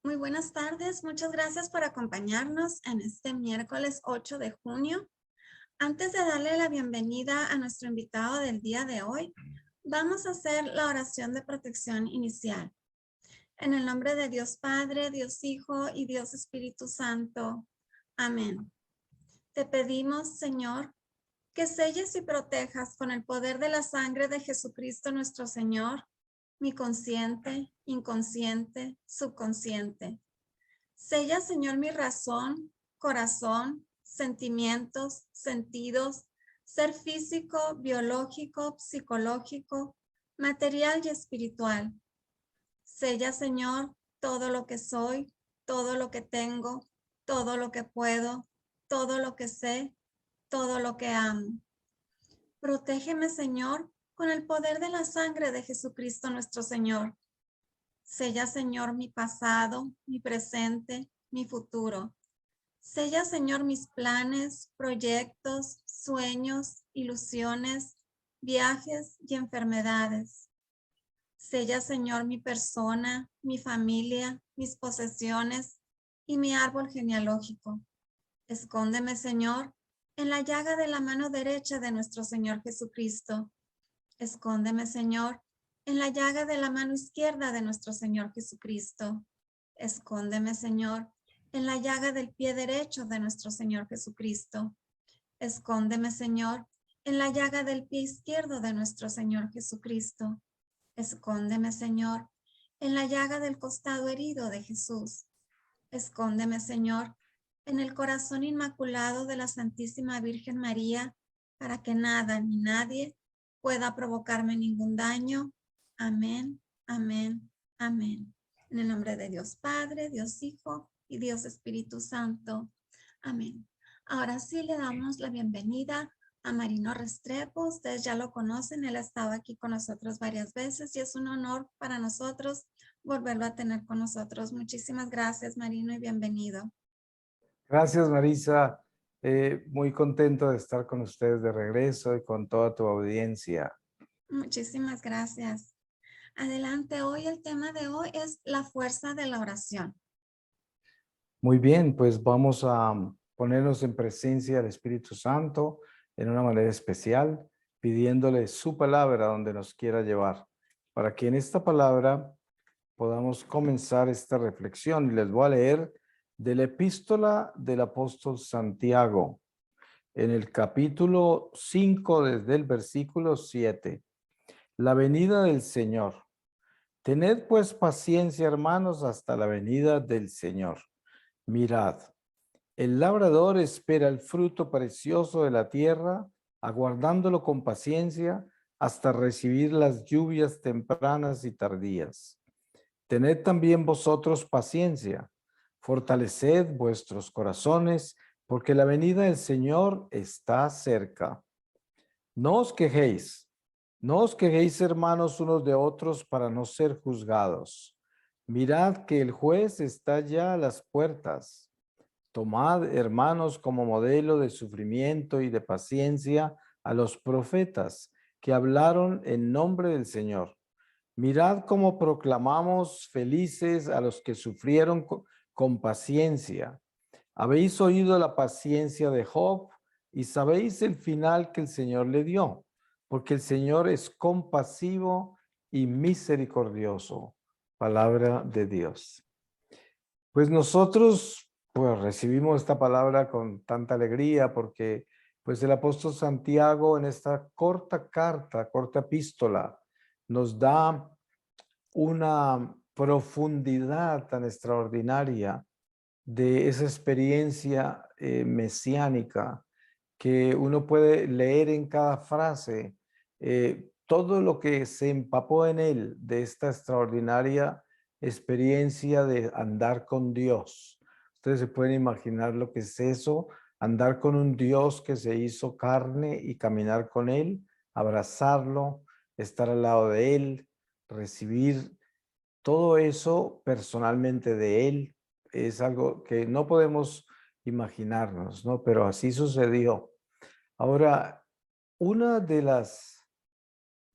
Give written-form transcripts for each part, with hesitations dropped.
Muy buenas tardes, muchas gracias por acompañarnos en este miércoles 8 de junio. Antes de darle la bienvenida a nuestro invitado del día de hoy, vamos a hacer la oración de protección inicial. En el nombre de Dios Padre, Dios Hijo y Dios Espíritu Santo. Amén. Te pedimos, Señor, que selles y protejas con el poder de la sangre de Jesucristo nuestro Señor, mi consciente, inconsciente, subconsciente. Sella, Señor, mi razón, corazón, sentimientos, sentidos, ser físico, biológico, psicológico, material y espiritual. Sella, Señor, todo lo que soy, todo lo que tengo, todo lo que puedo, todo lo que sé, todo lo que amo. Protégeme, Señor, con el poder de la sangre de Jesucristo nuestro Señor. Sella, Señor, mi pasado, mi presente, mi futuro. Sella, Señor, mis planes, proyectos, sueños, ilusiones, viajes y enfermedades. Sella, Señor, mi persona, mi familia, mis posesiones y mi árbol genealógico. Escóndeme, Señor, en la llaga de la mano derecha de nuestro Señor Jesucristo. Escóndeme, Señor, en la llaga de la mano izquierda de nuestro Señor Jesucristo. Escóndeme, Señor, en la llaga del pie derecho de nuestro Señor Jesucristo. Escóndeme, Señor, en la llaga del pie izquierdo de nuestro Señor Jesucristo. Escóndeme, Señor, en la llaga del costado herido de Jesús. Escóndeme, Señor, en el corazón inmaculado de la Santísima Virgen María, para que nada ni nadie pueda provocarme ningún daño. Amén, amén, amén. En el nombre de Dios Padre, Dios Hijo y Dios Espíritu Santo. Amén. Ahora sí le damos la bienvenida a Marino Restrepo. Ustedes ya lo conocen, él ha estado aquí con nosotros varias veces y es un honor para nosotros volverlo a tener con nosotros. Muchísimas gracias, Marino, y bienvenido. Gracias, Marisa. Muy contento de estar con ustedes de regreso y con toda tu audiencia. Muchísimas gracias. Adelante, hoy el tema de hoy es la fuerza de la oración. Muy bien, pues vamos a ponernos en presencia del Espíritu Santo en una manera especial, pidiéndole su palabra donde nos quiera llevar, para que en esta palabra podamos comenzar esta reflexión. Y les voy a leer de la epístola del apóstol Santiago, en el capítulo 5, desde el versículo 7. La venida del Señor. Tened pues paciencia, hermanos, hasta la venida del Señor. Mirad, el labrador espera el fruto precioso de la tierra, aguardándolo con paciencia hasta recibir las lluvias tempranas y tardías. Tened también vosotros paciencia, fortaleced vuestros corazones, porque la venida del Señor está cerca. No os quejéis, no os quejéis, hermanos, unos de otros para no ser juzgados. Mirad que el juez está ya a las puertas. Tomad, hermanos, como modelo de sufrimiento y de paciencia a los profetas que hablaron en nombre del Señor. Mirad cómo proclamamos felices a los que sufrieron con paciencia. Habéis oído la paciencia de Job y sabéis el final que el Señor le dio, porque el Señor es compasivo y misericordioso. Palabra de Dios. Pues nosotros pues recibimos esta palabra con tanta alegría porque pues el apóstol Santiago en esta corta carta, corta epístola, nos da una profundidad tan extraordinaria de esa experiencia mesiánica que uno puede leer en cada frase, todo lo que se empapó en él de esta extraordinaria experiencia de andar con Dios. Ustedes se pueden imaginar lo que es eso, andar con un Dios que se hizo carne y caminar con él, abrazarlo, estar al lado de él, recibir todo eso personalmente de él. Es algo que no podemos imaginarnos, ¿no? Pero así sucedió. Ahora, una de las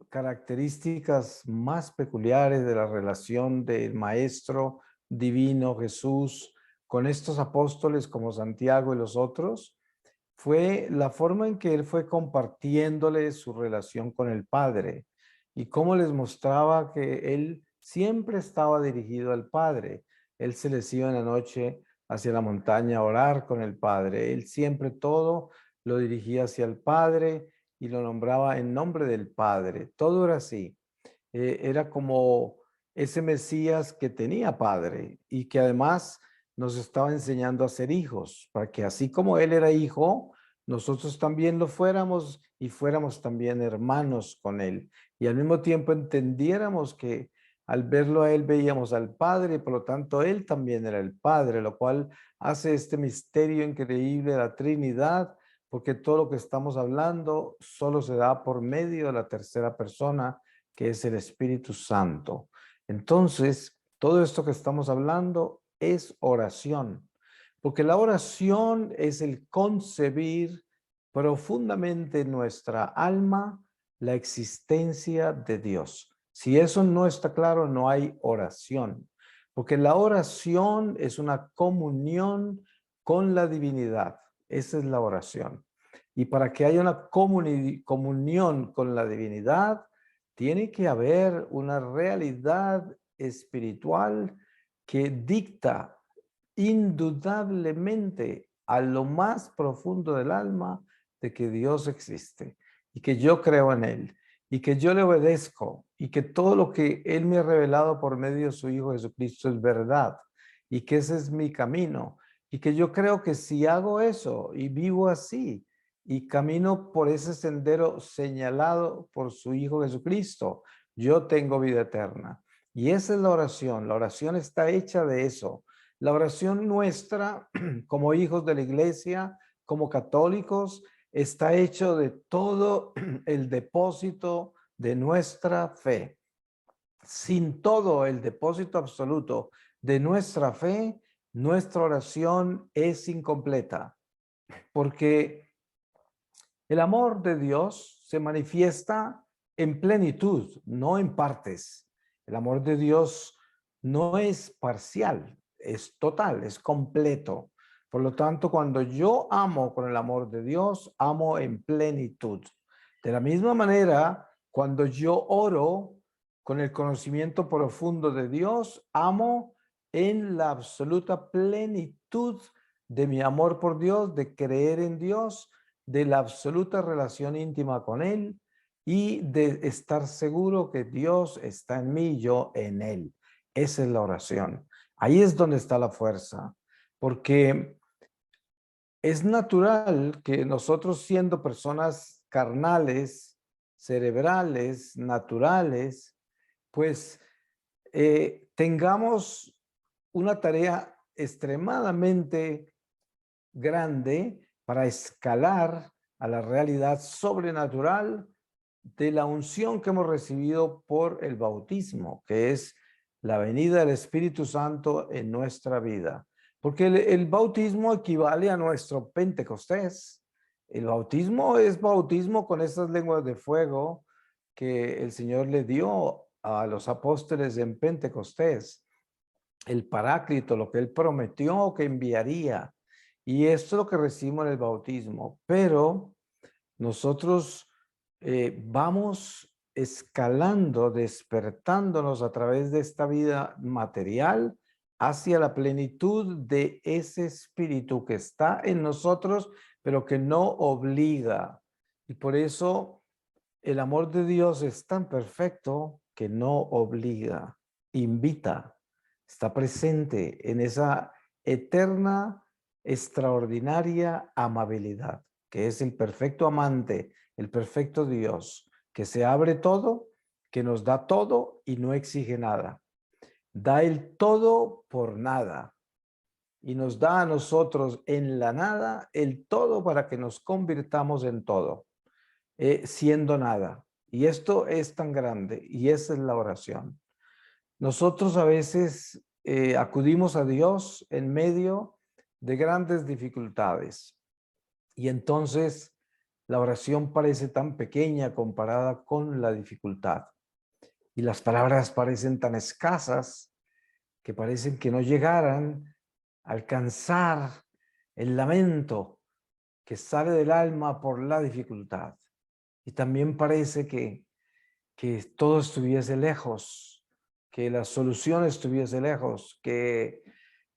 características más peculiares de la relación del maestro, divino Jesús con estos apóstoles como Santiago y los otros fue la forma en que él fue compartiéndole su relación con el Padre y cómo les mostraba que él siempre estaba dirigido al Padre. Él se les iba en la noche hacia la montaña a orar con el Padre. Él siempre todo lo dirigía hacia el Padre y lo nombraba en nombre del Padre. Todo era así. Era como ese Mesías que tenía padre y que además nos estaba enseñando a ser hijos, para que así como él era hijo, nosotros también lo fuéramos y fuéramos también hermanos con él. Y al mismo tiempo entendiéramos que al verlo a él veíamos al Padre, y por lo tanto él también era el Padre, lo cual hace este misterio increíble de la Trinidad, porque todo lo que estamos hablando solo se da por medio de la tercera persona, que es el Espíritu Santo. Entonces, todo esto que estamos hablando es oración, porque la oración es el concebir profundamente en nuestra alma la existencia de Dios. Si eso no está claro, no hay oración, porque la oración es una comunión con la divinidad. Esa es la oración. Y para que haya una comunión con la divinidad, tiene que haber una realidad espiritual que dicta indudablemente a lo más profundo del alma de que Dios existe y que yo creo en Él y que yo le obedezco y que todo lo que Él me ha revelado por medio de su Hijo Jesucristo es verdad y que ese es mi camino y que yo creo que si hago eso y vivo así y camino por ese sendero señalado por su Hijo Jesucristo, yo tengo vida eterna. Y esa es la oración. La oración está hecha de eso. La oración nuestra como hijos de la iglesia, como católicos, está hecho de todo el depósito de nuestra fe. Sin todo el depósito absoluto de nuestra fe, nuestra oración es incompleta, porque el amor de Dios se manifiesta en plenitud, no en partes. El amor de Dios no es parcial, es total, es completo. Por lo tanto, cuando yo amo con el amor de Dios, amo en plenitud. De la misma manera, cuando yo oro con el conocimiento profundo de Dios, amo en la absoluta plenitud de mi amor por Dios, de creer en Dios, de la absoluta relación íntima con Él y de estar seguro que Dios está en mí y yo en Él. Esa es la oración. Ahí es donde está la fuerza, porque es natural que nosotros, siendo personas carnales, cerebrales, naturales, pues tengamos una tarea extremadamente grande para escalar a la realidad sobrenatural de la unción que hemos recibido por el bautismo, que es la venida del Espíritu Santo en nuestra vida. Porque el bautismo equivale a nuestro Pentecostés. El bautismo es bautismo con esas lenguas de fuego que el Señor le dio a los apóstoles en Pentecostés. El Paráclito, lo que Él prometió que enviaría. Y esto es lo que recibimos en el bautismo. Pero nosotros vamos escalando, despertándonos a través de esta vida material hacia la plenitud de ese espíritu que está en nosotros, pero que no obliga. Y por eso el amor de Dios es tan perfecto que no obliga, invita, está presente en esa eterna, extraordinaria amabilidad, que es el perfecto amante, el perfecto Dios, que se abre todo, que nos da todo y no exige nada. Da el todo por nada y nos da a nosotros en la nada el todo para que nos convirtamos en todo, siendo nada. Y esto es tan grande y esa es la oración. Nosotros a veces acudimos a Dios en medio de grandes dificultades y entonces la oración parece tan pequeña comparada con la dificultad y las palabras parecen tan escasas que parecen que no llegaran a alcanzar el lamento que sale del alma por la dificultad. Y también parece que todo estuviese lejos, que la solución estuviese lejos, que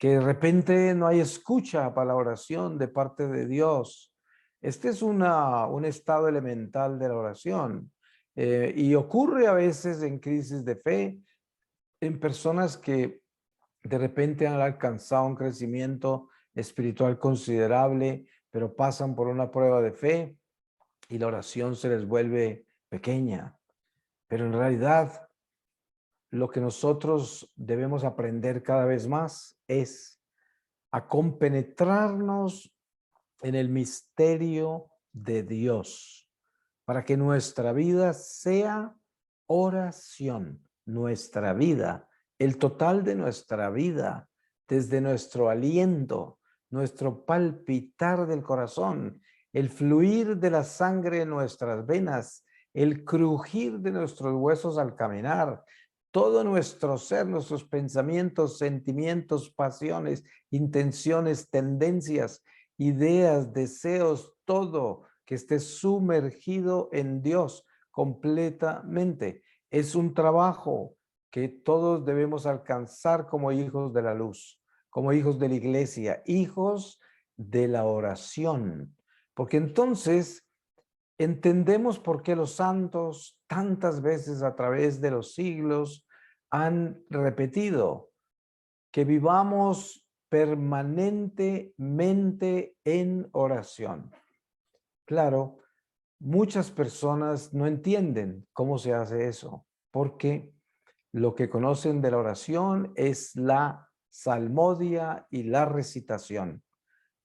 de repente no hay escucha para la oración de parte de Dios. Este es un estado elemental de la oración y ocurre a veces en crisis de fe, en personas que de repente han alcanzado un crecimiento espiritual considerable, pero pasan por una prueba de fe y la oración se les vuelve pequeña. Pero en realidad, lo que nosotros debemos aprender cada vez más es a compenetrarnos en el misterio de Dios, para que nuestra vida sea oración, nuestra vida, el total de nuestra vida, desde nuestro aliento, nuestro palpitar del corazón, el fluir de la sangre en nuestras venas, el crujir de nuestros huesos al caminar, todo nuestro ser, nuestros pensamientos, sentimientos, pasiones, intenciones, tendencias, ideas, deseos, todo que esté sumergido en Dios completamente. Es un trabajo que todos debemos alcanzar como hijos de la luz, como hijos de la iglesia, hijos de la oración. Porque entonces entendemos por qué los santos tantas veces a través de los siglos han repetido que vivamos permanentemente en oración. Claro, muchas personas no entienden cómo se hace eso, porque lo que conocen de la oración es la salmodia y la recitación.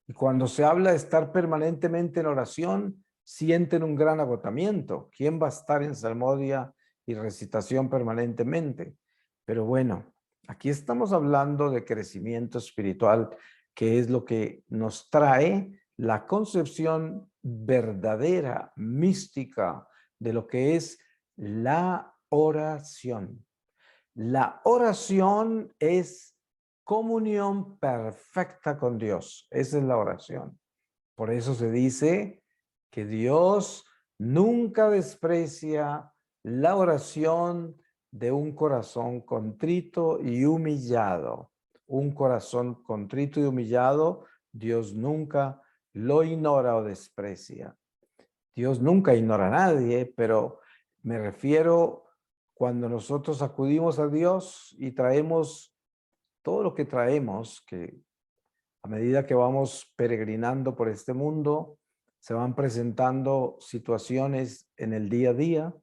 Y cuando se habla de estar permanentemente en oración, sienten un gran agotamiento. ¿Quién va a estar en salmodia y recitación permanentemente? Pero bueno, aquí estamos hablando de crecimiento espiritual, que es lo que nos trae la concepción verdadera, mística, de lo que es la oración. La oración es comunión perfecta con Dios. Esa es la oración. Por eso se dice que Dios nunca desprecia la oración de un corazón contrito y humillado. Un corazón contrito y humillado, Dios nunca lo ignora o desprecia. Dios nunca ignora a nadie, pero me refiero cuando nosotros acudimos a Dios y traemos todo lo que traemos, que a medida que vamos peregrinando por este mundo, se van presentando situaciones en el día a día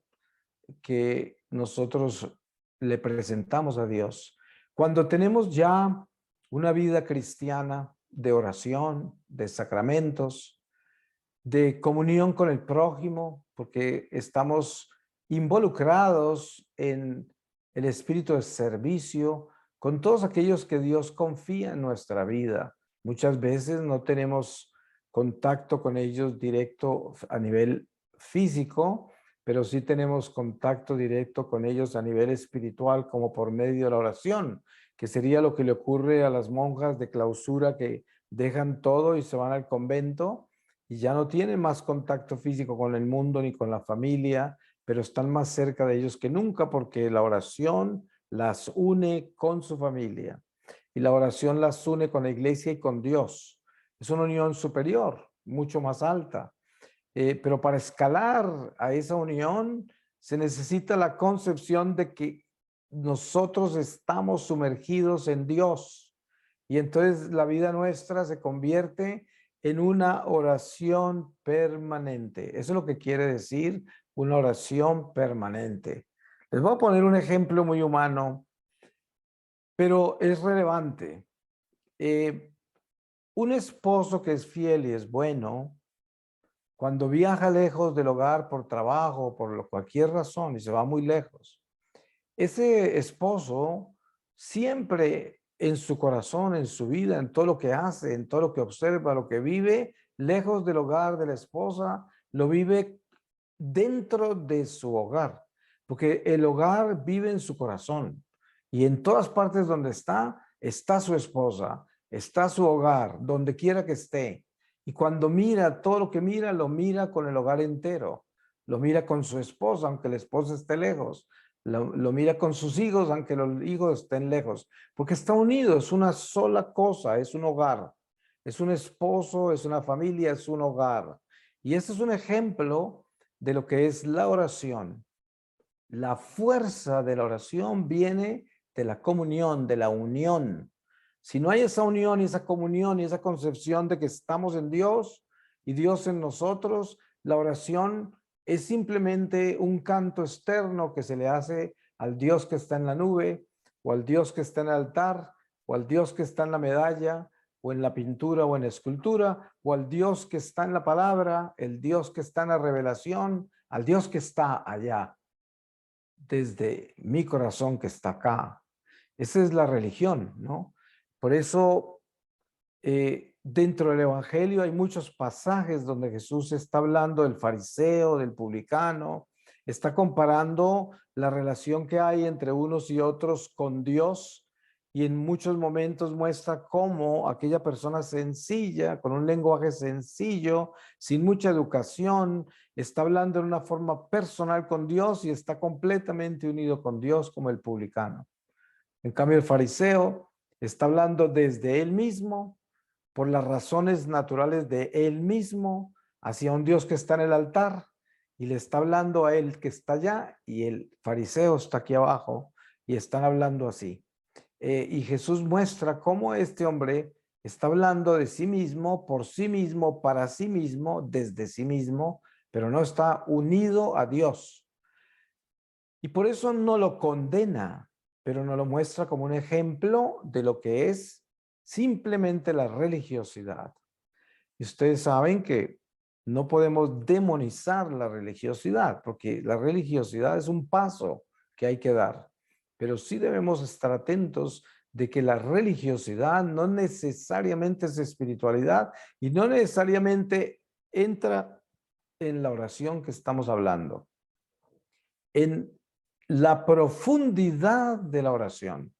que nosotros le presentamos a Dios. Cuando tenemos ya una vida cristiana de oración, de sacramentos, de comunión con el prójimo, porque estamos involucrados en el espíritu de servicio con todos aquellos que Dios confía en nuestra vida. Muchas veces no tenemos contacto con ellos directo a nivel físico, pero sí tenemos contacto directo con ellos a nivel espiritual, como por medio de la oración, que sería lo que le ocurre a las monjas de clausura que dejan todo y se van al convento y ya no tienen más contacto físico con el mundo ni con la familia, pero están más cerca de ellos que nunca porque la oración las une con su familia y la oración las une con la iglesia y con Dios. Es una unión superior, mucho más alta. Pero para escalar a esa unión se necesita la concepción de que nosotros estamos sumergidos en Dios y entonces la vida nuestra se convierte en una oración permanente. Eso es lo que quiere decir una oración permanente. Les voy a poner un ejemplo muy humano, pero es relevante. Un esposo que es fiel y es bueno, cuando viaja lejos del hogar por trabajo, por cualquier razón y se va muy lejos, ese esposo siempre en su corazón, en su vida, en todo lo que hace, en todo lo que observa, lo que vive, lejos del hogar de la esposa, lo vive dentro de su hogar, porque el hogar vive en su corazón. Y en todas partes donde está su esposa, está su hogar, donde quiera que esté. Y cuando mira, todo lo que mira, lo mira con el hogar entero. Lo mira con su esposa, aunque la esposa esté lejos. Lo mira con sus hijos, aunque los hijos estén lejos. Porque está unido, es una sola cosa, es un hogar. Es un esposo, es una familia, es un hogar. Y este es un ejemplo de lo que es la oración. La fuerza de la oración viene de la comunión, de la unión. Si no hay esa unión y esa comunión y esa concepción de que estamos en Dios y Dios en nosotros, la oración es simplemente un canto externo que se le hace al Dios que está en la nube, o al Dios que está en el altar, o al Dios que está en la medalla, o en la pintura o en la escultura, o al Dios que está en la palabra, el Dios que está en la revelación, al Dios que está allá desde mi corazón que está acá. Esa es la religión, ¿no? Por eso, dentro del Evangelio hay muchos pasajes donde Jesús está hablando del fariseo, del publicano, está comparando la relación que hay entre unos y otros con Dios, y en muchos momentos muestra cómo aquella persona sencilla, con un lenguaje sencillo, sin mucha educación, está hablando en una forma personal con Dios y está completamente unido con Dios como el publicano. En cambio, el fariseo está hablando desde él mismo, por las razones naturales de él mismo, hacia un Dios que está en el altar, y le está hablando a él que está allá, y el fariseo está aquí abajo, y están hablando así. Y Jesús muestra cómo este hombre está hablando de sí mismo, por sí mismo, para sí mismo, desde sí mismo, pero no está unido a Dios. Y por eso no lo condena, pero nos lo muestra como un ejemplo de lo que es simplemente la religiosidad. Y ustedes saben que no podemos demonizar la religiosidad, porque la religiosidad es un paso que hay que dar. Pero sí debemos estar atentos de que la religiosidad no necesariamente es espiritualidad y no necesariamente entra en la oración que estamos hablando. En la profundidad de la oración.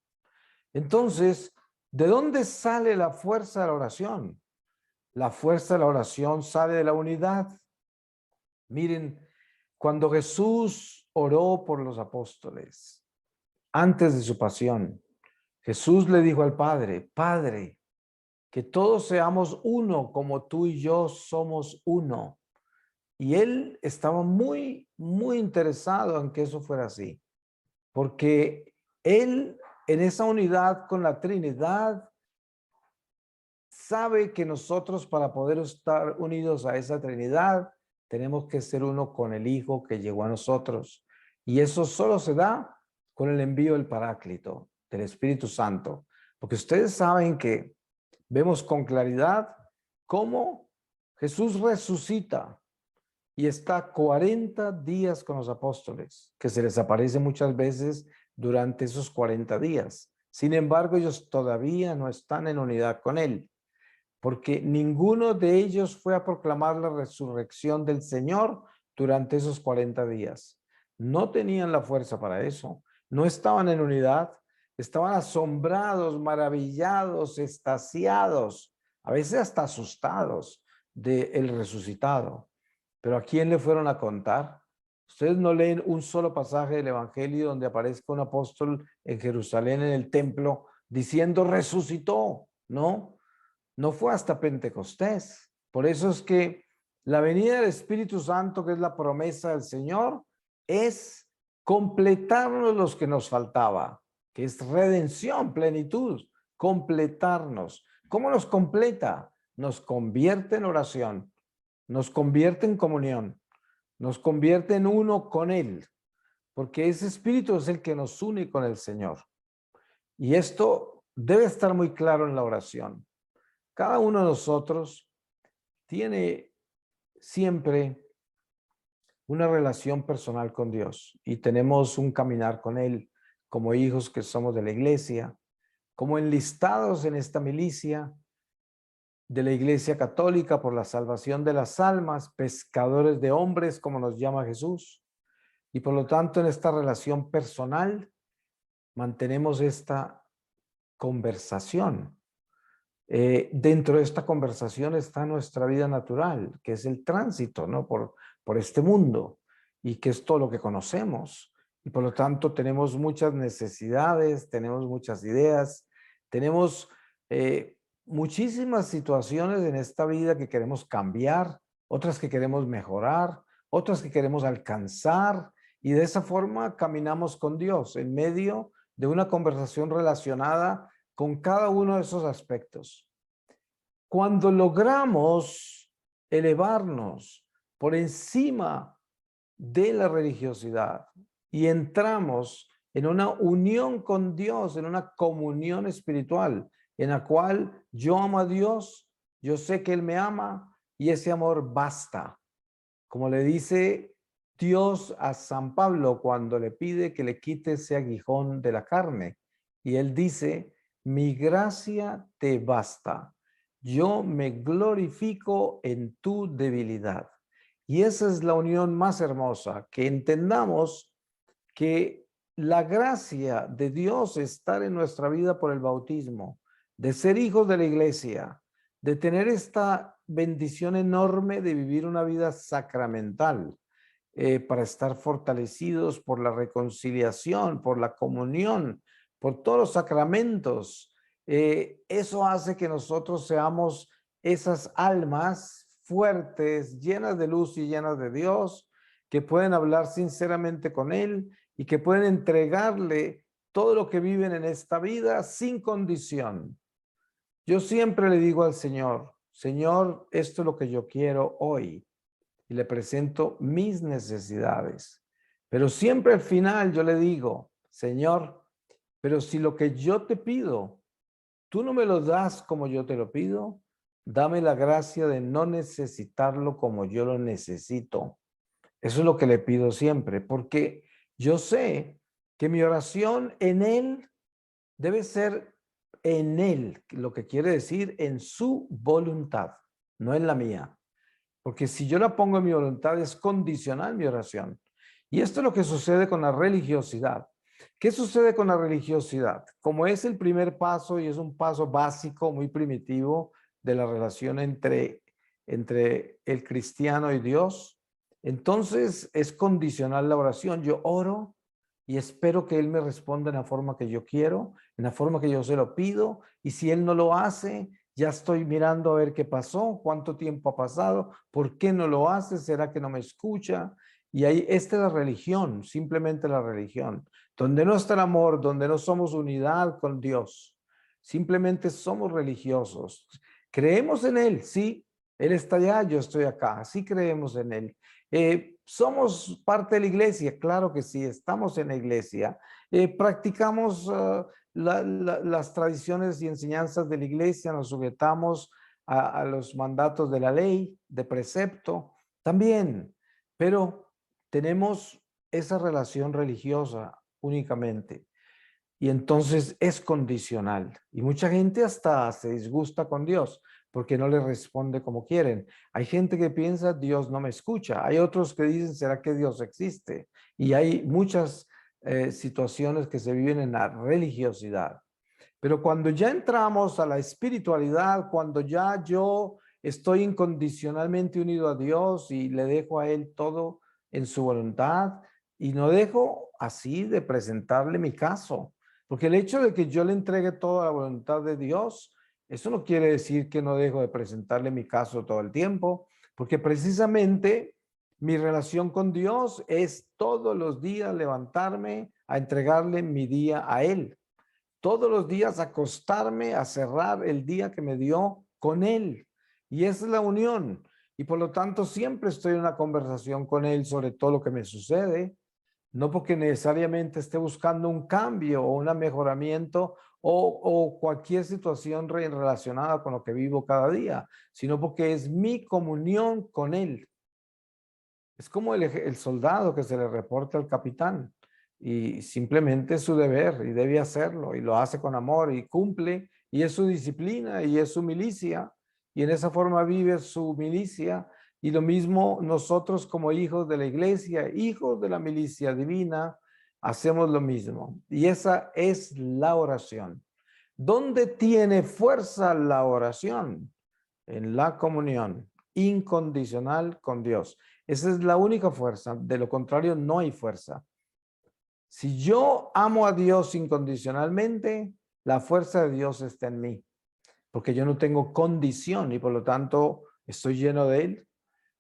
Entonces, ¿de dónde sale la fuerza de la oración? La fuerza de la oración sale de la unidad. Miren, cuando Jesús oró por los apóstoles, antes de su pasión, Jesús le dijo al Padre, Padre, que todos seamos uno como tú y yo somos uno. Y él estaba muy, muy interesado en que eso fuera así, porque él en esa unidad con la Trinidad sabe que nosotros para poder estar unidos a esa Trinidad tenemos que ser uno con el Hijo que llegó a nosotros. Y eso solo se da con el envío del Paráclito, del Espíritu Santo. Porque ustedes saben que vemos con claridad cómo Jesús resucita y está 40 días con los apóstoles, que se les aparece muchas veces durante esos 40 días. Sin embargo, ellos todavía no están en unidad con él, porque ninguno de ellos fue a proclamar la resurrección del Señor durante esos 40 días. No tenían la fuerza para eso, no estaban en unidad, estaban asombrados, maravillados, extasiados, a veces hasta asustados del resucitado. Pero ¿a quién le fueron a contar? Ustedes no leen un solo pasaje del Evangelio donde aparezca un apóstol en Jerusalén en el templo diciendo resucitó, ¿no? No fue hasta Pentecostés. Por eso es que la venida del Espíritu Santo, que es la promesa del Señor, es completarnos los que nos faltaba, que es redención, plenitud, completarnos. ¿Cómo nos completa? Nos convierte en oración, nos convierte en comunión, nos convierte en uno con Él, porque ese Espíritu es el que nos une con el Señor. Y esto debe estar muy claro en la oración. Cada uno de nosotros tiene siempre una relación personal con Dios y tenemos un caminar con Él como hijos que somos de la iglesia, como enlistados en esta milicia de la Iglesia Católica por la salvación de las almas, pescadores de hombres, como nos llama Jesús. Y por lo tanto, en esta relación personal, mantenemos esta conversación. Dentro de esta conversación está nuestra vida natural, que es el tránsito, ¿no? por este mundo, y que es todo lo que conocemos. Y por lo tanto tenemos muchas necesidades, tenemos muchas ideas, tenemos muchísimas situaciones en esta vida que queremos cambiar, otras que queremos mejorar, otras que queremos alcanzar, y de esa forma caminamos con Dios en medio de una conversación relacionada con cada uno de esos aspectos. Cuando logramos elevarnos por encima de la religiosidad y entramos en una unión con Dios, en una comunión espiritual, en la cual yo amo a Dios, yo sé que Él me ama y ese amor basta. Como le dice Dios a San Pablo cuando le pide que le quite ese aguijón de la carne. Y Él dice, mi gracia te basta. Yo me glorifico en tu debilidad. Y esa es la unión más hermosa, que entendamos que la gracia de Dios estar en nuestra vida por el bautismo, de ser hijos de la iglesia, de tener esta bendición enorme de vivir una vida sacramental, para estar fortalecidos por la reconciliación, por la comunión, por todos los sacramentos. Eso hace que nosotros seamos esas almas fuertes, llenas de luz y llenas de Dios, que pueden hablar sinceramente con Él y que pueden entregarle todo lo que viven en esta vida sin condición. Yo siempre le digo al Señor, Señor, esto es lo que yo quiero hoy, y le presento mis necesidades. Pero siempre al final yo le digo, Señor, pero si lo que yo te pido, tú no me lo das como yo te lo pido, dame la gracia de no necesitarlo como yo lo necesito. Eso es lo que le pido siempre, porque yo sé que mi oración en Él debe ser en Él, lo que quiere decir en su voluntad, no en la mía. Porque si yo la pongo en mi voluntad, es condicional mi oración. Y esto es lo que sucede con la religiosidad. ¿Qué sucede con la religiosidad? Como es el primer paso y es un paso básico, muy primitivo de la relación entre el cristiano y Dios, entonces es condicional la oración. Yo oro y espero que Él me responda en la forma que yo quiero, en la forma que yo se lo pido, y si Él no lo hace, ya estoy mirando a ver qué pasó, cuánto tiempo ha pasado, por qué no lo hace, será que no me escucha. Y ahí, esta es la religión, simplemente la religión, donde no está el amor, donde no somos unidad con Dios, simplemente somos religiosos. Creemos en Él, sí, Él está allá, yo estoy acá, sí creemos en Él. ¿Somos parte de la iglesia? Claro que sí, estamos en la iglesia. Practicamos las tradiciones y enseñanzas de la iglesia, nos sujetamos a los mandatos de la ley, de precepto, también, pero tenemos esa relación religiosa únicamente. Y entonces es condicional. Y mucha gente hasta se disgusta con Dios porque no le responde como quieren. Hay gente que piensa, Dios no me escucha. Hay otros que dicen, ¿será que Dios existe? Y hay muchas situaciones que se viven en la religiosidad. Pero cuando ya entramos a la espiritualidad, cuando ya yo estoy incondicionalmente unido a Dios y le dejo a Él todo en su voluntad, y no dejo así de presentarle mi caso, porque el hecho de que yo le entregue toda la voluntad de Dios, eso no quiere decir que no dejo de presentarle mi caso todo el tiempo, porque precisamente mi relación con Dios es todos los días levantarme a entregarle mi día a Él. Todos los días acostarme a cerrar el día que me dio con Él. Y esa es la unión. Y por lo tanto siempre estoy en una conversación con Él sobre todo lo que me sucede. No porque necesariamente esté buscando un cambio o un mejoramiento o cualquier situación relacionada con lo que vivo cada día, sino porque es mi comunión con Él. Es como el soldado que se le reporta al capitán y simplemente es su deber y debe hacerlo y lo hace con amor y cumple y es su disciplina y es su milicia y en esa forma vive su milicia. Y lo mismo nosotros como hijos de la iglesia, hijos de la milicia divina, hacemos lo mismo. Y esa es la oración. ¿Dónde tiene fuerza la oración? En la comunión incondicional con Dios. Esa es la única fuerza. De lo contrario, no hay fuerza. Si yo amo a Dios incondicionalmente, la fuerza de Dios está en mí, porque yo no tengo condición y por lo tanto estoy lleno de Él.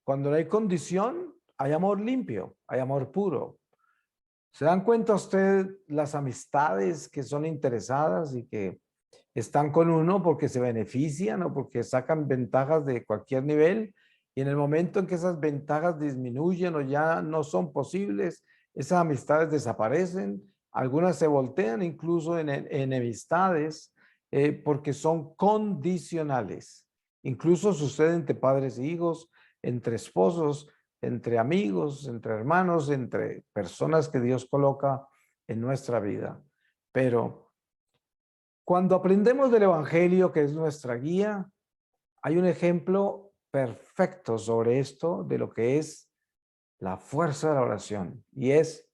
Cuando no hay condición, hay amor limpio, hay amor puro. ¿Se dan cuenta ustedes las amistades que son interesadas y que están con uno porque se benefician o porque sacan ventajas de cualquier nivel? Y en el momento en que esas ventajas disminuyen o ya no son posibles, esas amistades desaparecen, algunas se voltean incluso en enemistades porque son condicionales. Incluso sucede entre padres e hijos, entre esposos, entre amigos, entre hermanos, entre personas que Dios coloca en nuestra vida. Pero cuando aprendemos del Evangelio, que es nuestra guía, hay un ejemplo perfecto sobre esto, de lo que es la fuerza de la oración. Y es,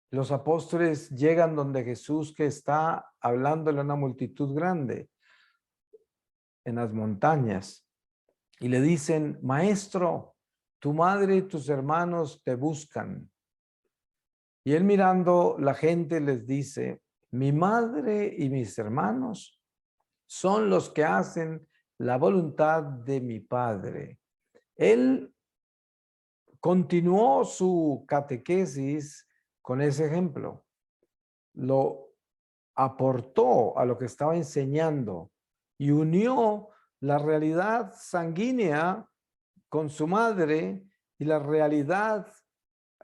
los apóstoles llegan donde Jesús, que está hablándole a una multitud grande en las montañas, y le dicen: Maestro, tu madre y tus hermanos te buscan. Y él, mirando la gente, les dice: mi madre y mis hermanos son los que hacen la voluntad de mi Padre. Él continuó su catequesis con ese ejemplo. Lo aportó a lo que estaba enseñando y unió la realidad sanguínea con su madre y la realidad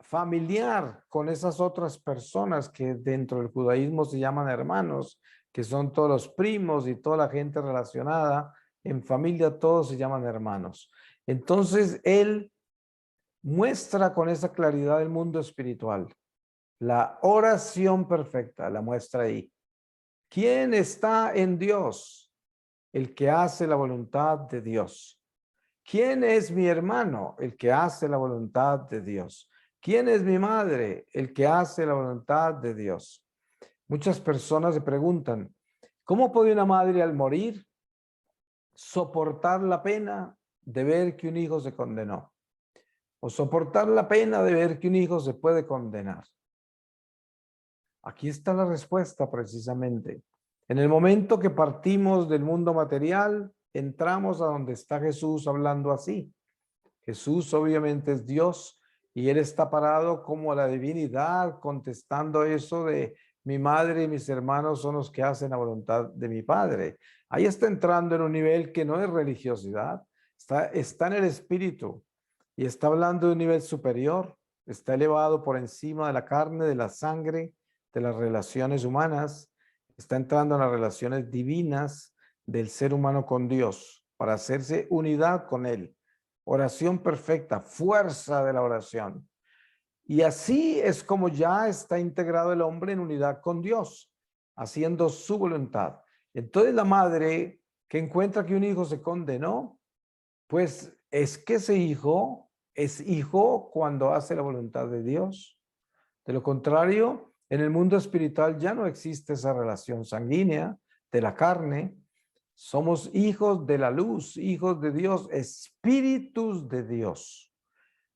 familiar con esas otras personas que dentro del judaísmo se llaman hermanos, que son todos los primos y toda la gente relacionada en familia, todos se llaman hermanos. Entonces él muestra con esa claridad el mundo espiritual. La oración perfecta la muestra ahí. ¿Quién está en Dios? El que hace la voluntad de Dios. ¿Quién es mi hermano? El que hace la voluntad de Dios. ¿Quién es mi madre? El que hace la voluntad de Dios. Muchas personas se preguntan: ¿cómo puede una madre al morir soportar la pena de ver que un hijo se condenó? O soportar la pena de ver que un hijo se puede condenar. Aquí está la respuesta precisamente. En el momento que partimos del mundo material, entramos a donde está Jesús hablando así. Jesús obviamente es Dios y Él está parado como la divinidad contestando eso de: mi madre y mis hermanos son los que hacen la voluntad de mi Padre. Ahí está entrando en un nivel que no es religiosidad, está en el espíritu y está hablando de un nivel superior, está elevado por encima de la carne, de la sangre, de las relaciones humanas, está entrando en las relaciones divinas del ser humano con Dios para hacerse unidad con Él. Oración perfecta, fuerza de la oración. Y así es como ya está integrado el hombre en unidad con Dios, haciendo su voluntad. Entonces la madre que encuentra que un hijo se condenó, pues es que ese hijo es hijo cuando hace la voluntad de Dios. De lo contrario, en el mundo espiritual ya no existe esa relación sanguínea de la carne. Somos hijos de la luz, hijos de Dios, espíritus de Dios.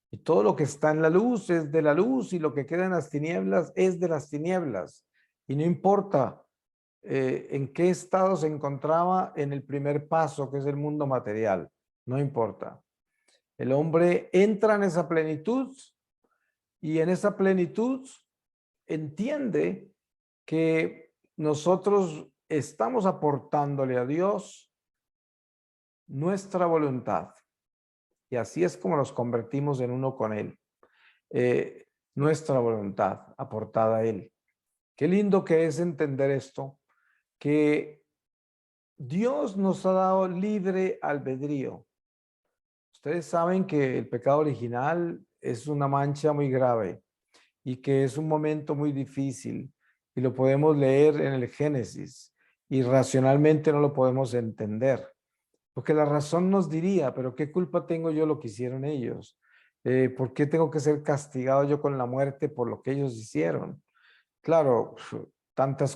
Y todo lo que está en la luz es de la luz y lo que queda en las tinieblas es de las tinieblas. Y no importa en qué estado se encontraba en el primer paso, que es el mundo material, no importa. El hombre entra en esa plenitud y en esa plenitud entiende que nosotros estamos aportándole a Dios nuestra voluntad. Y así es como nos convertimos en uno con Él. Nuestra voluntad aportada a Él. Qué lindo que es entender esto, que Dios nos ha dado libre albedrío. Ustedes saben que el pecado original es una mancha muy grave y que es un momento muy difícil y lo podemos leer en el Génesis y racionalmente no lo podemos entender, porque la razón nos diría: pero ¿qué culpa tengo yo lo que hicieron ellos? ¿Por qué tengo que ser castigado yo con la muerte por lo que ellos hicieron? Claro,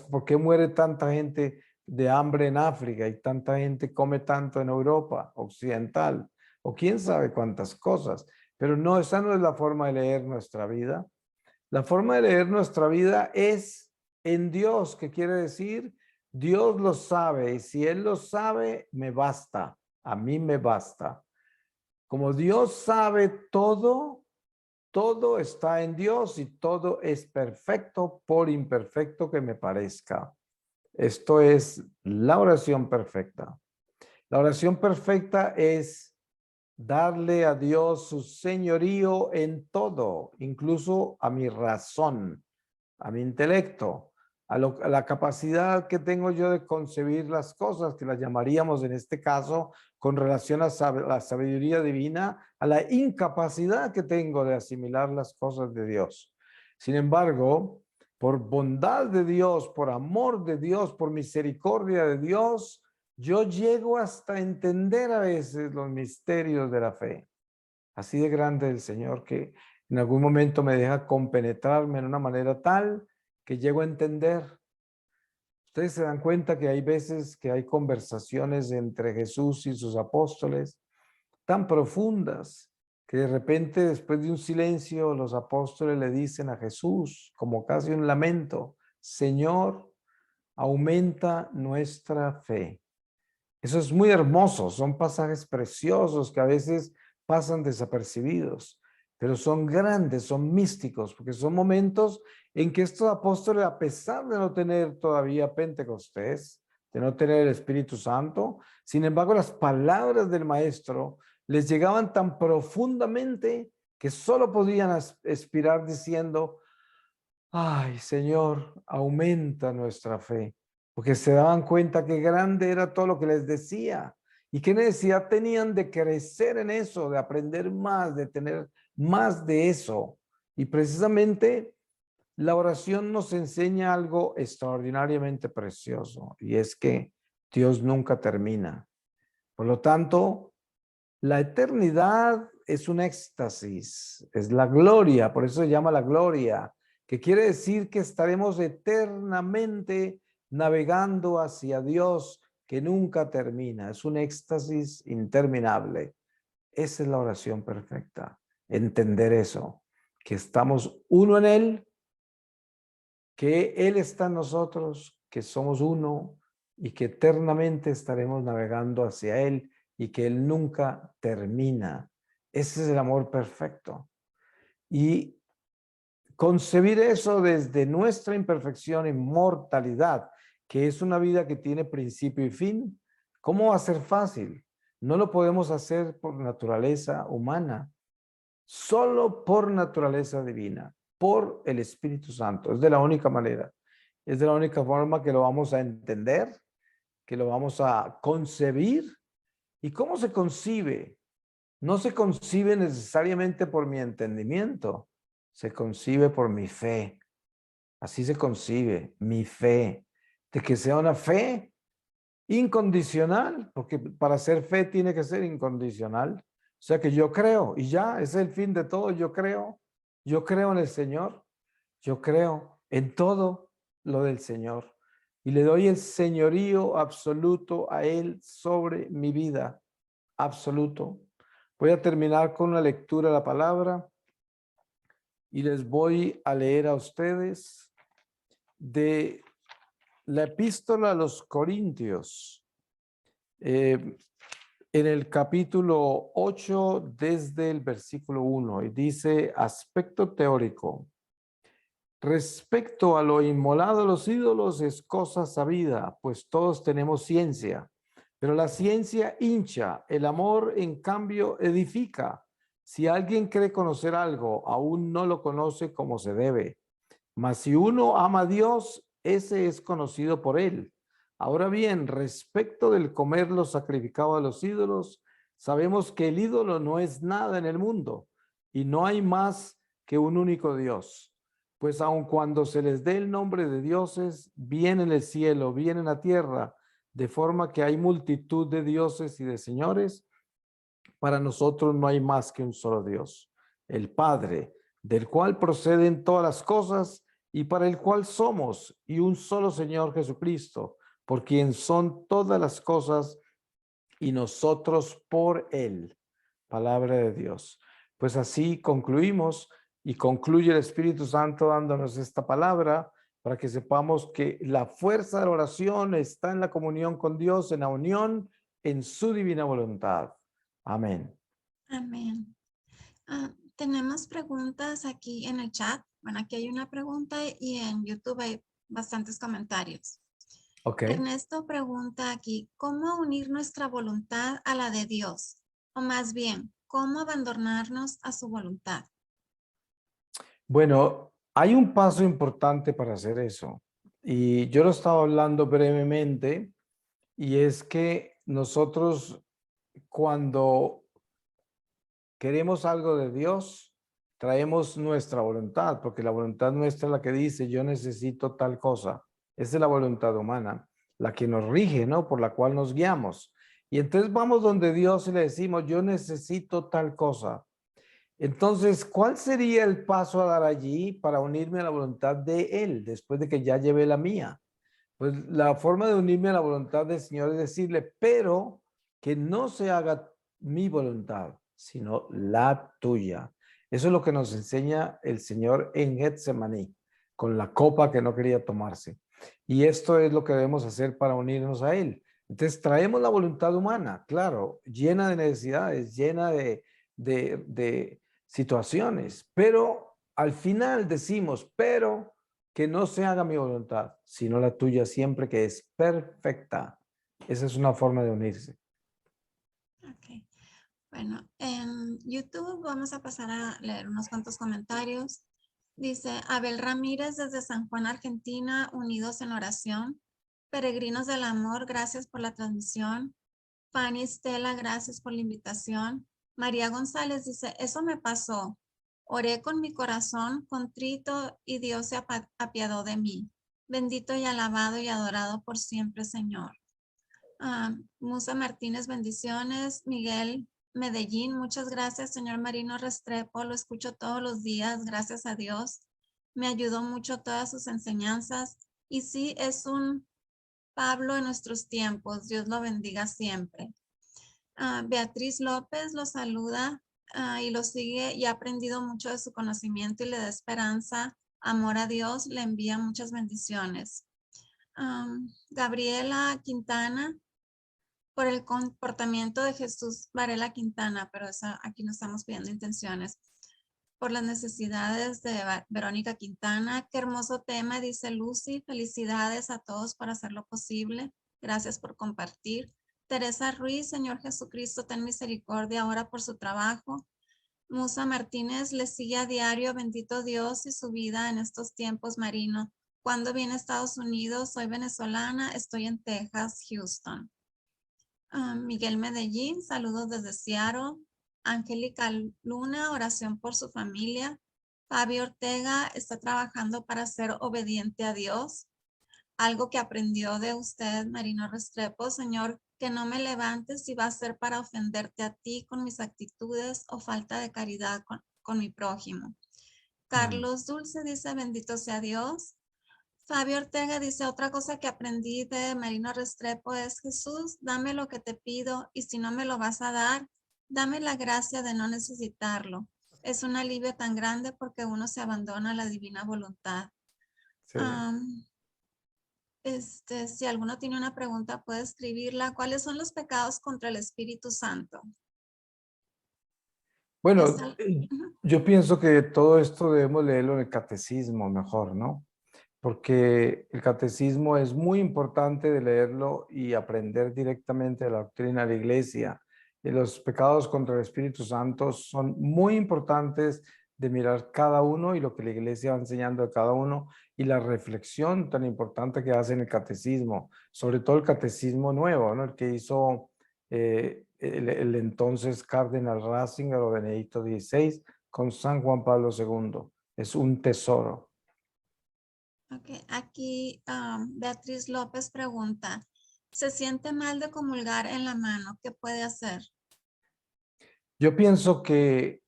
¿por qué muere tanta gente de hambre en África y tanta gente come tanto en Europa occidental? O quién sabe cuántas cosas. Pero no, esa no es la forma de leer nuestra vida. La forma de leer nuestra vida es en Dios, que quiere decir, Dios lo sabe, y si Él lo sabe, me basta, a mí me basta. Como Dios sabe todo, todo está en Dios y todo es perfecto, por imperfecto que me parezca. Esto es la oración perfecta. La oración perfecta es darle a Dios su señorío en todo, incluso a mi razón, a mi intelecto, a la capacidad que tengo yo de concebir las cosas, que las llamaríamos en este caso, con relación a la sabiduría divina, a la incapacidad que tengo de asimilar las cosas de Dios. Sin embargo, por bondad de Dios, por amor de Dios, por misericordia de Dios, yo llego hasta entender a veces los misterios de la fe. Así de grande el Señor que en algún momento me deja compenetrarme en una manera tal que llego a entender. Ustedes se dan cuenta que hay veces que hay conversaciones entre Jesús y sus apóstoles tan profundas que de repente después de un silencio los apóstoles le dicen a Jesús como casi un lamento: Señor, aumenta nuestra fe. Eso es muy hermoso, son pasajes preciosos que a veces pasan desapercibidos, pero son grandes, son místicos, porque son momentos en que estos apóstoles, a pesar de no tener todavía Pentecostés, de no tener el Espíritu Santo, sin embargo, las palabras del Maestro les llegaban tan profundamente que solo podían aspirar diciendo: ay, Señor, aumenta nuestra fe, porque se daban cuenta que grande era todo lo que les decía y qué necesidad tenían de crecer en eso, de aprender más, de tener más de eso. Y precisamente la oración nos enseña algo extraordinariamente precioso, y es que Dios nunca termina. Por lo tanto, la eternidad es un éxtasis, es la gloria, por eso se llama la gloria, que quiere decir que estaremos eternamente navegando hacia Dios que nunca termina. Es un éxtasis interminable. Esa es la oración perfecta, entender eso, que estamos uno en Él, que Él está en nosotros, que somos uno y que eternamente estaremos navegando hacia Él y que Él nunca termina. Ese es el amor perfecto. Y concebir eso desde nuestra imperfección y mortalidad, que es una vida que tiene principio y fin, ¿cómo va a ser fácil? No lo podemos hacer por naturaleza humana, solo por naturaleza divina, por el Espíritu Santo. Es de la única manera, es de la única forma que lo vamos a entender, que lo vamos a concebir. ¿Y cómo se concibe? No se concibe necesariamente por mi entendimiento, se concibe por mi fe. Así se concibe, mi fe, de que sea una fe incondicional, porque para ser fe tiene que ser incondicional. O sea que yo creo y ya, ese es el fin de todo. Yo creo en el Señor, yo creo en todo lo del Señor y le doy el señorío absoluto a Él sobre mi vida, absoluto. Voy a terminar con una lectura de la palabra y les voy a leer a ustedes de la epístola a los Corintios, en el capítulo 8 desde el versículo 1, y dice: aspecto teórico. Respecto a lo inmolado a los ídolos es cosa sabida, pues todos tenemos ciencia, pero la ciencia hincha, el amor en cambio edifica. Si alguien cree conocer algo, aún no lo conoce como se debe. Mas si uno ama a Dios, ese es conocido por él. Ahora bien, respecto del comer lo sacrificado a los ídolos, sabemos que el ídolo no es nada en el mundo y no hay más que un único Dios. Pues aun cuando se les dé el nombre de dioses, bien en el cielo, bien en la tierra, de forma que hay multitud de dioses y de señores, para nosotros no hay más que un solo Dios, el Padre, del cual proceden todas las cosas y para el cual somos, y un solo Señor Jesucristo, por quien son todas las cosas y nosotros por Él. Palabra de Dios. Pues así concluimos y concluye el Espíritu Santo dándonos esta palabra para que sepamos que la fuerza de la oración está en la comunión con Dios, en la unión, en su divina voluntad. Amén. Amén. Tenemos preguntas aquí en el chat. Bueno, aquí hay una pregunta y en YouTube hay bastantes comentarios. Ok. Ernesto pregunta aquí, ¿cómo unir nuestra voluntad a la de Dios? O más bien, ¿cómo abandonarnos a su voluntad? Bueno, hay un paso importante para hacer eso. Y yo lo estaba hablando brevemente, y es que nosotros cuando queremos algo de Dios, traemos nuestra voluntad, porque la voluntad nuestra es la que dice, yo necesito tal cosa. Esa es la voluntad humana, la que nos rige, ¿no? Por la cual nos guiamos. Y entonces vamos donde Dios y le decimos, yo necesito tal cosa. Entonces, ¿cuál sería el paso a dar allí para unirme a la voluntad de Él después de que ya llevé la mía? Pues la forma de unirme a la voluntad del Señor es decirle, pero que no se haga mi voluntad, sino la tuya. Eso es lo que nos enseña el Señor en Getsemaní, con la copa que no quería tomarse. Y esto es lo que debemos hacer para unirnos a Él. Entonces traemos la voluntad humana, claro, llena de necesidades, llena de situaciones, pero al final decimos, pero que no se haga mi voluntad, sino la tuya siempre, que es perfecta. Esa es una forma de unirse. Ok. Bueno, en YouTube vamos a pasar a leer unos cuantos comentarios. Dice Abel Ramírez desde San Juan, Argentina, unidos en oración. Peregrinos del amor, gracias por la transmisión. Fanny Estela, gracias por la invitación. María González dice, eso me pasó. Oré con mi corazón contrito y Dios se apiadó de mí. Bendito y alabado y adorado por siempre, Señor. Musa Martínez, bendiciones. Miguel Medellín, muchas gracias. Señor Marino Restrepo, lo escucho todos los días, gracias a Dios. Me ayudó mucho todas sus enseñanzas. Y sí, es un Pablo en nuestros tiempos. Dios lo bendiga siempre. Beatriz López lo saluda y lo sigue y ha aprendido mucho de su conocimiento y le da esperanza, amor a Dios, le envía muchas bendiciones. Gabriela Quintana, por el comportamiento de Jesús Varela Quintana, pero aquí no estamos pidiendo intenciones. Por las necesidades de Verónica Quintana. Qué hermoso tema, dice Lucy. Felicidades a todos por hacerlo posible. Gracias por compartir. Teresa Ruiz, Señor Jesucristo, ten misericordia ahora por su trabajo. Musa Martínez le sigue a diario, bendito Dios y su vida en estos tiempos, Marino. ¿Cuándo viene a Estados Unidos? Soy venezolana, estoy en Texas, Houston. Miguel Medellín, saludos desde Seattle. Angélica Luna, oración por su familia. Fabio Ortega está trabajando para ser obediente a Dios. Algo que aprendió de usted, Marino Restrepo, Señor, que no me levantes si va a ser para ofenderte a ti con mis actitudes o falta de caridad con mi prójimo. Carlos Dulce dice, bendito sea Dios. Fabio Ortega dice, otra cosa que aprendí de Marino Restrepo es, Jesús, dame lo que te pido y si no me lo vas a dar, dame la gracia de no necesitarlo. Es un alivio tan grande porque uno se abandona a la divina voluntad. Sí. Si alguno tiene una pregunta, puede escribirla. ¿Cuáles son los pecados contra el Espíritu Santo? Bueno, yo pienso que todo esto debemos leerlo en el catecismo mejor, ¿no? Porque el catecismo es muy importante de leerlo y aprender directamente de la doctrina de la iglesia. Y los pecados contra el Espíritu Santo son muy importantes de mirar cada uno y lo que la iglesia va enseñando de cada uno y la reflexión tan importante que hace en el catecismo, sobre todo el catecismo nuevo, ¿no? El que hizo el entonces cardenal Ratzinger o Benedicto XVI con San Juan Pablo II. Es un tesoro. Ok, aquí Beatriz López pregunta, ¿se siente mal de comulgar en la mano? ¿Qué puede hacer? Yo pienso que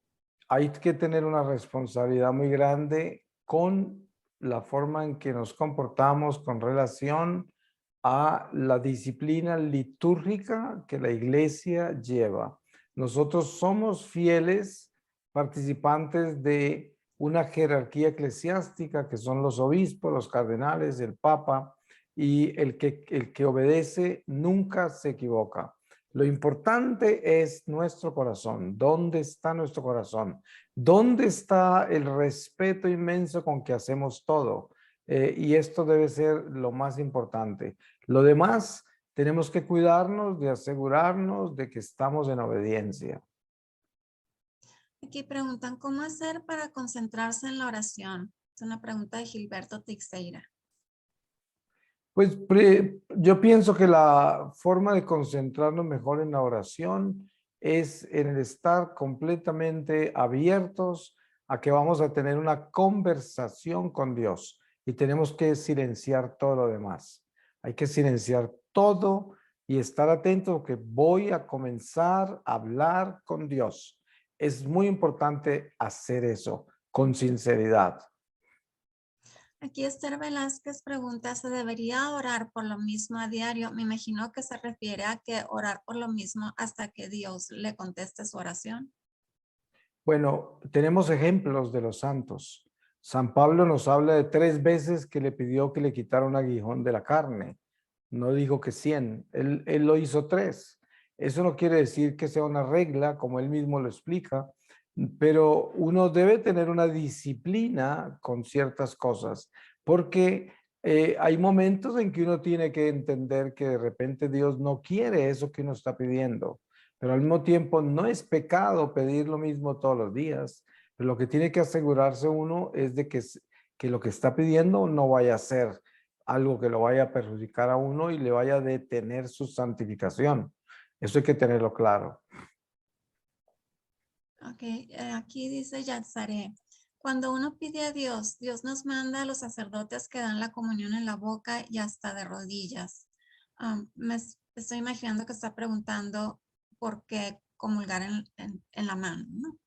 hay que tener una responsabilidad muy grande con la forma en que nos comportamos con relación a la disciplina litúrgica que la iglesia lleva. Nosotros somos fieles participantes de una jerarquía eclesiástica que son los obispos, los cardenales, el papa, y el que obedece nunca se equivoca. Lo importante es nuestro corazón. ¿Dónde está nuestro corazón? ¿Dónde está el respeto inmenso con que hacemos todo? Y esto debe ser lo más importante. Lo demás, tenemos que cuidarnos de asegurarnos de que estamos en obediencia. Aquí preguntan, ¿cómo hacer para concentrarse en la oración? Es una pregunta de Gilberto Teixeira. Pues yo pienso que la forma de concentrarnos mejor en la oración es en el estar completamente abiertos a que vamos a tener una conversación con Dios y tenemos que silenciar todo lo demás. Hay que silenciar todo y estar atento porque voy a comenzar a hablar con Dios. Es muy importante hacer eso con sinceridad. Aquí Esther Velázquez pregunta, ¿se debería orar por lo mismo a diario? Me imagino que se refiere a que orar por lo mismo hasta que Dios le conteste su oración. Bueno, tenemos ejemplos de los santos. San Pablo nos habla de 3 veces que le pidió que le quitara un aguijón de la carne. No dijo que 100, él lo hizo 3. Eso no quiere decir que sea una regla, como él mismo lo explica, pero uno debe tener una disciplina con ciertas cosas, porque hay momentos en que uno tiene que entender que de repente Dios no quiere eso que uno está pidiendo. Pero al mismo tiempo no es pecado pedir lo mismo todos los días. Pero lo que tiene que asegurarse uno es de que lo que está pidiendo no vaya a ser algo que lo vaya a perjudicar a uno y le vaya a detener su santificación. Eso hay que tenerlo claro. Ok, aquí dice Yatzaré. Cuando uno pide a Dios, Dios nos manda a los sacerdotes que dan la comunión en la boca y hasta de rodillas. Me estoy imaginando que está preguntando por qué comulgar en la mano, ¿no?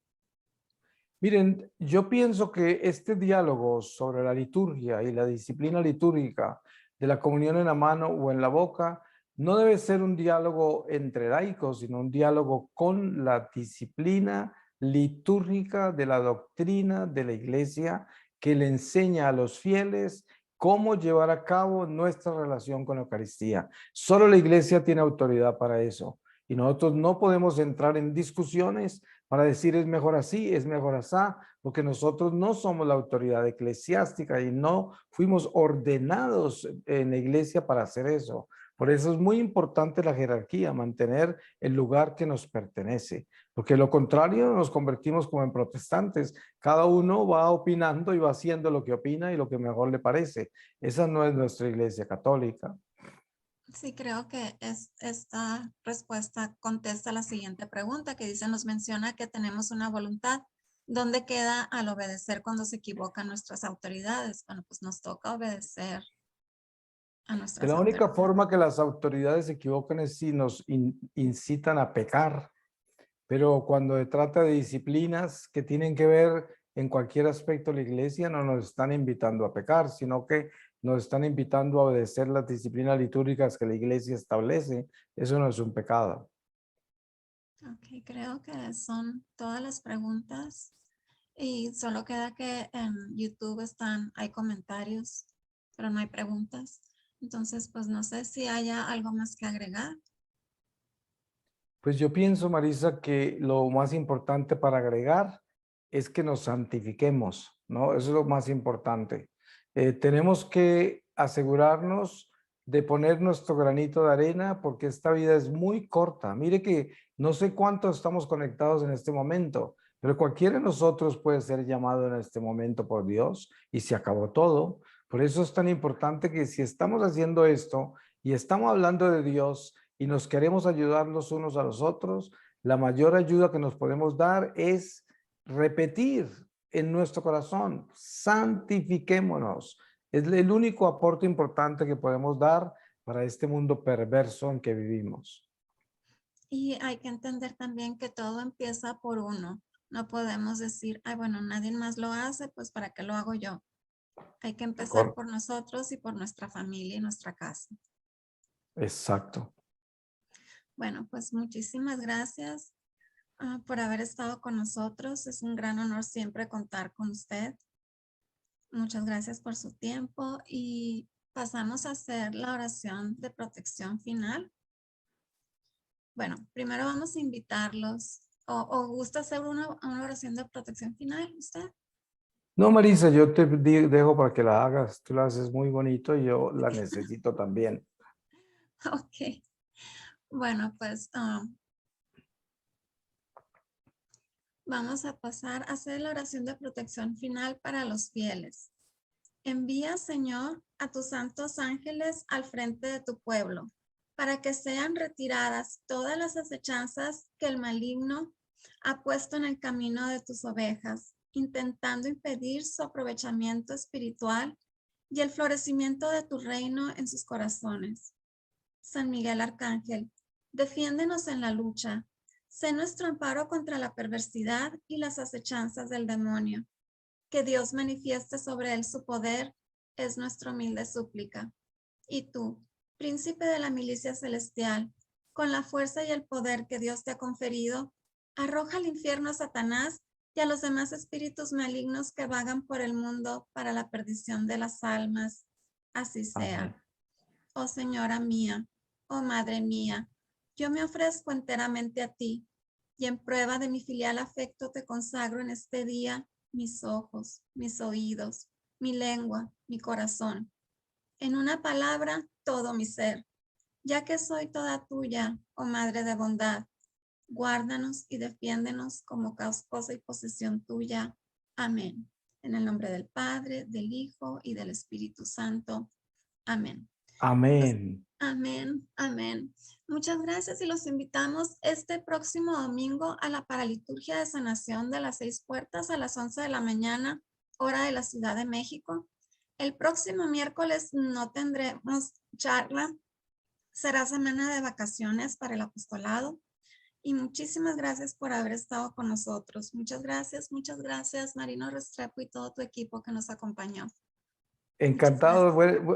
Miren, yo pienso que este diálogo sobre la liturgia y la disciplina litúrgica de la comunión en la mano o en la boca no debe ser un diálogo entre laicos, sino un diálogo con la disciplina litúrgica de la doctrina de la iglesia que le enseña a los fieles cómo llevar a cabo nuestra relación con la Eucaristía. Solo la iglesia tiene autoridad para eso y nosotros no podemos entrar en discusiones para decir es mejor así, es mejor así, porque nosotros no somos la autoridad eclesiástica y no fuimos ordenados en la iglesia para hacer eso. Por eso es muy importante la jerarquía, mantener el lugar que nos pertenece, porque de lo contrario nos convertimos como en protestantes. Cada uno va opinando y va haciendo lo que opina y lo que mejor le parece. Esa no es nuestra iglesia católica. Sí, creo que esta respuesta contesta la siguiente pregunta que dice, nos menciona que tenemos una voluntad. ¿Dónde queda al obedecer cuando se equivocan nuestras autoridades? Bueno, pues nos toca obedecer a Que nuestras la única autoridades. forma que las autoridades se equivocan es si nos incitan a pecar, pero cuando se trata de disciplinas que tienen que ver en cualquier aspecto de la iglesia, no nos están invitando a pecar, sino que nos están invitando a obedecer las disciplinas litúrgicas que la iglesia establece. Eso no es un pecado. Ok, creo que son todas las preguntas y solo queda que en YouTube hay comentarios, pero no hay preguntas. Entonces, pues no sé si haya algo más que agregar. Pues yo pienso, Marisa, que lo más importante para agregar es que nos santifiquemos, ¿no? Eso es lo más importante. Tenemos que asegurarnos de poner nuestro granito de arena porque esta vida es muy corta. Mire que no sé cuántos estamos conectados en este momento, pero cualquiera de nosotros puede ser llamado en este momento por Dios y se acabó todo. Por eso es tan importante que si estamos haciendo esto y estamos hablando de Dios, y nos queremos ayudar los unos a los otros, la mayor ayuda que nos podemos dar es repetir en nuestro corazón, santifiquémonos. Es el único aporte importante que podemos dar para este mundo perverso en que vivimos. Y hay que entender también que todo empieza por uno. No podemos decir, ay, bueno, nadie más lo hace, pues ¿para qué lo hago yo? Hay que empezar por nosotros y por nuestra familia y nuestra casa. Exacto. Bueno, pues muchísimas gracias por haber estado con nosotros. Es un gran honor siempre contar con usted. Muchas gracias por su tiempo y pasamos a hacer la oración de protección final. Bueno, primero vamos a invitarlos. ¿O gusta hacer una oración de protección final usted? No, Marisa, yo te dejo para que la hagas. Tú la haces muy bonito y yo la necesito también. Ok. Bueno, pues vamos a pasar a hacer la oración de protección final para los fieles. Envía, Señor, a tus santos ángeles al frente de tu pueblo, para que sean retiradas todas las acechanzas que el maligno ha puesto en el camino de tus ovejas, intentando impedir su aprovechamiento espiritual y el florecimiento de tu reino en sus corazones. San Miguel Arcángel, defiéndenos en la lucha. Sé nuestro amparo contra la perversidad y las acechanzas del demonio. Que Dios manifieste sobre él su poder es nuestra humilde súplica. Y tú, príncipe de la milicia celestial, con la fuerza y el poder que Dios te ha conferido, arroja al infierno a Satanás y a los demás espíritus malignos que vagan por el mundo para la perdición de las almas. Así sea. Amén. Oh Señora mía, oh Madre mía, yo me ofrezco enteramente a ti y en prueba de mi filial afecto te consagro en este día mis ojos, mis oídos, mi lengua, mi corazón. En una palabra, todo mi ser, ya que soy toda tuya, oh Madre de bondad. Guárdanos y defiéndenos como cosa y posesión tuya. Amén. En el nombre del Padre, del Hijo y del Espíritu Santo. Amén. Amén. Amén, amén. Muchas gracias y los invitamos este próximo domingo a la paraliturgia de sanación de las 6 puertas a las 11 de la mañana, hora de la Ciudad de México. El próximo miércoles no tendremos charla, será semana de vacaciones para el apostolado. Y muchísimas gracias por haber estado con nosotros. Muchas gracias, Marino Restrepo y todo tu equipo que nos acompañó. Encantado.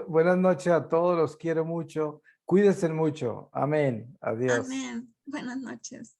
Buenas noches a todos. Los quiero mucho. Cuídense mucho. Amén. Adiós. Amén. Buenas noches.